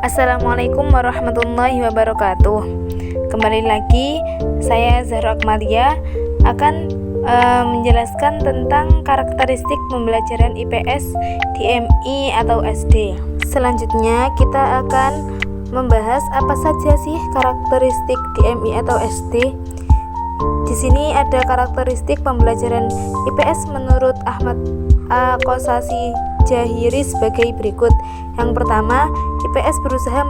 Assalamualaikum warahmatullahi wabarakatuh. Kembali lagi, saya Zahra Akmalia akan menjelaskan tentang karakteristik pembelajaran IPS di MI atau SD. Selanjutnya kita akan membahas apa saja sih karakteristik di MI atau SD. Di sini ada karakteristik pembelajaran IPS menurut Ahmad A.Qosasi Jahiri sebagai berikut. Yang pertama, IPS berusaha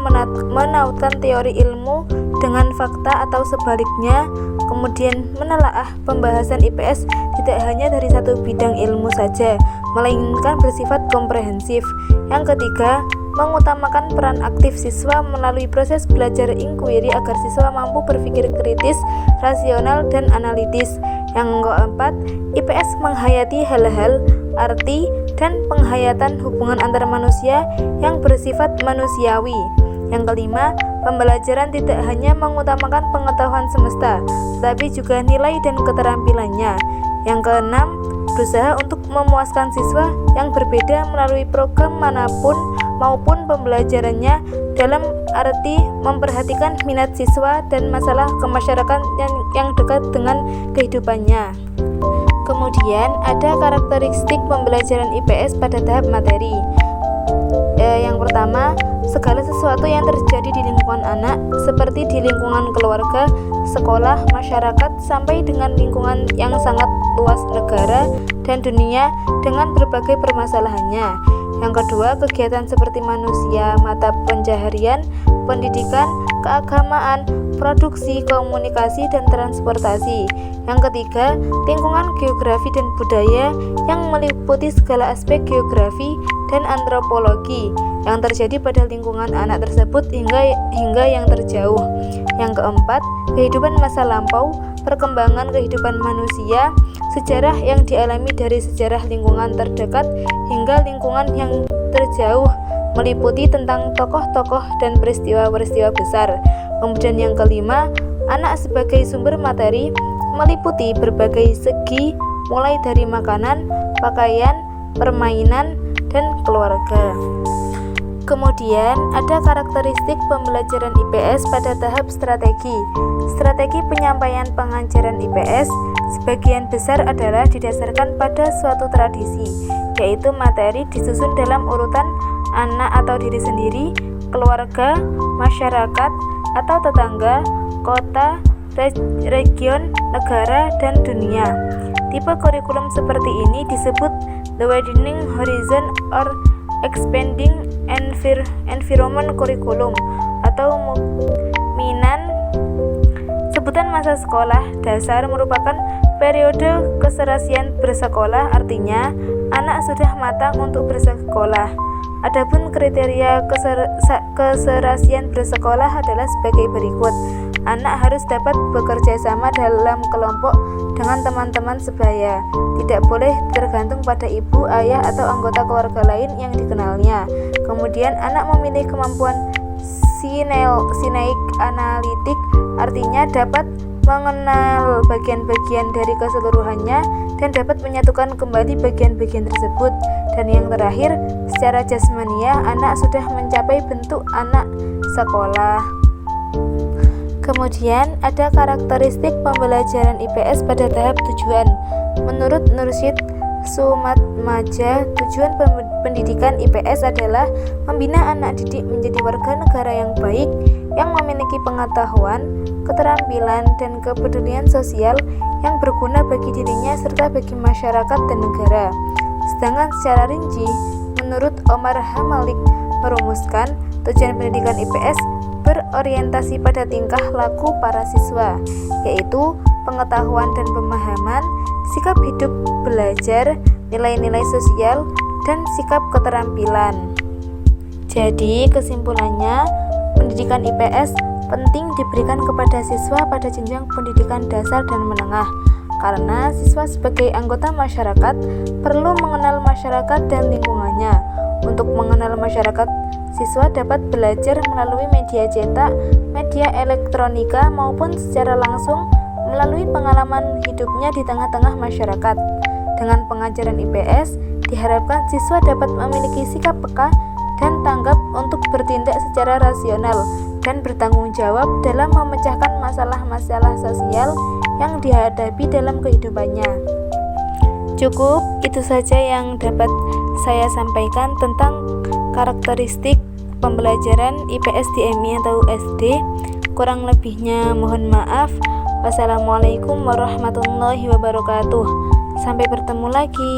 menautkan teori ilmu dengan fakta atau sebaliknya, kemudian menelaah pembahasan IPS tidak hanya dari satu bidang ilmu saja, melainkan bersifat komprehensif. Yang ketiga, mengutamakan peran aktif siswa melalui proses belajar inquiry agar siswa mampu berpikir kritis, rasional, dan analitis. Yang keempat, IPS menghayati hal-hal, arti, dan penghayatan hubungan antar manusia yang bersifat manusiawi. Yang kelima, pembelajaran tidak hanya mengutamakan pengetahuan semesta, tetapi juga nilai dan keterampilannya. Yang keenam, berusaha untuk memuaskan siswa yang berbeda melalui program manapun maupun pembelajarannya dalam arti memperhatikan minat siswa dan masalah kemasyarakatan yang dekat dengan kehidupannya. Kemudian ada karakteristik pembelajaran IPS pada tahap materi. Yang pertama, segala sesuatu yang terjadi di lingkungan anak, seperti di lingkungan keluarga, sekolah, masyarakat, sampai dengan lingkungan yang sangat luas negara dan dunia dengan berbagai permasalahannya. Yang kedua, kegiatan seperti manusia, mata pencaharian, pendidikan, keagamaan, produksi, komunikasi, dan transportasi. Yang ketiga, lingkungan geografi dan budaya yang meliputi segala aspek geografi dan antropologi yang terjadi pada lingkungan anak tersebut hingga yang terjauh. Yang keempat, kehidupan masa lampau, perkembangan kehidupan manusia, sejarah yang dialami dari sejarah lingkungan terdekat hingga lingkungan yang terjauh, meliputi tentang tokoh-tokoh dan peristiwa-peristiwa besar. Kemudian yang kelima, anak sebagai sumber materi meliputi berbagai segi, mulai dari makanan, pakaian, permainan, dan keluarga. Kemudian ada karakteristik pembelajaran IPS pada tahap strategi. Strategi penyampaian pengajaran IPS sebagian besar adalah didasarkan pada suatu tradisi, yaitu materi disusun dalam urutan anak atau diri sendiri, keluarga, masyarakat atau tetangga, kota, region, negara, dan dunia. Tipe kurikulum seperti ini disebut the widening horizon or expanding environment curriculum atau MINAN. Sebutan masa sekolah dasar merupakan periode keserasian bersekolah, artinya anak sudah matang untuk bersekolah. Adapun kriteria keserasian bersekolah adalah sebagai berikut. Anak harus dapat bekerja sama dalam kelompok dengan teman-teman sebaya, tidak boleh tergantung pada ibu, ayah, atau anggota keluarga lain yang dikenalnya. Kemudian anak memiliki kemampuan sineik analitik, artinya dapat mengenal bagian-bagian dari keseluruhannya dan dapat menyatukan kembali bagian-bagian tersebut. Dan yang terakhir, secara jasmania anak sudah mencapai bentuk anak sekolah. Kemudian ada karakteristik pembelajaran IPS pada tahap tujuan. Menurut Nursyid Sumatmaja, tujuan pendidikan IPS adalah membina anak didik menjadi warga negara yang baik, yang memiliki pengetahuan, keterampilan, dan kepedulian sosial yang berguna bagi dirinya serta bagi masyarakat dan negara. Sedangkan secara rinci, menurut Omar H. Malik merumuskan, tujuan pendidikan IPS berorientasi pada tingkah laku para siswa, yaitu pengetahuan dan pemahaman, sikap hidup belajar, nilai-nilai sosial, dan sikap keterampilan. Jadi kesimpulannya, pendidikan IPS penting diberikan kepada siswa pada jenjang pendidikan dasar dan menengah, karena siswa sebagai anggota masyarakat perlu mengenal masyarakat dan lingkungannya. Untuk mengenal masyarakat, siswa dapat belajar melalui media cetak, media elektronika, maupun secara langsung melalui pengalaman hidupnya di tengah-tengah masyarakat. Dengan pengajaran IPS, diharapkan siswa dapat memiliki sikap peka dan tanggap untuk bertindak secara rasional dan bertanggung jawab dalam memecahkan masalah-masalah sosial yang dihadapi dalam kehidupannya. Cukup itu saja yang dapat saya sampaikan tentang karakteristik pembelajaran IPS di MI atau SD. Kurang lebihnya mohon maaf. Wassalamualaikum warahmatullahi wabarakatuh. Sampai bertemu lagi.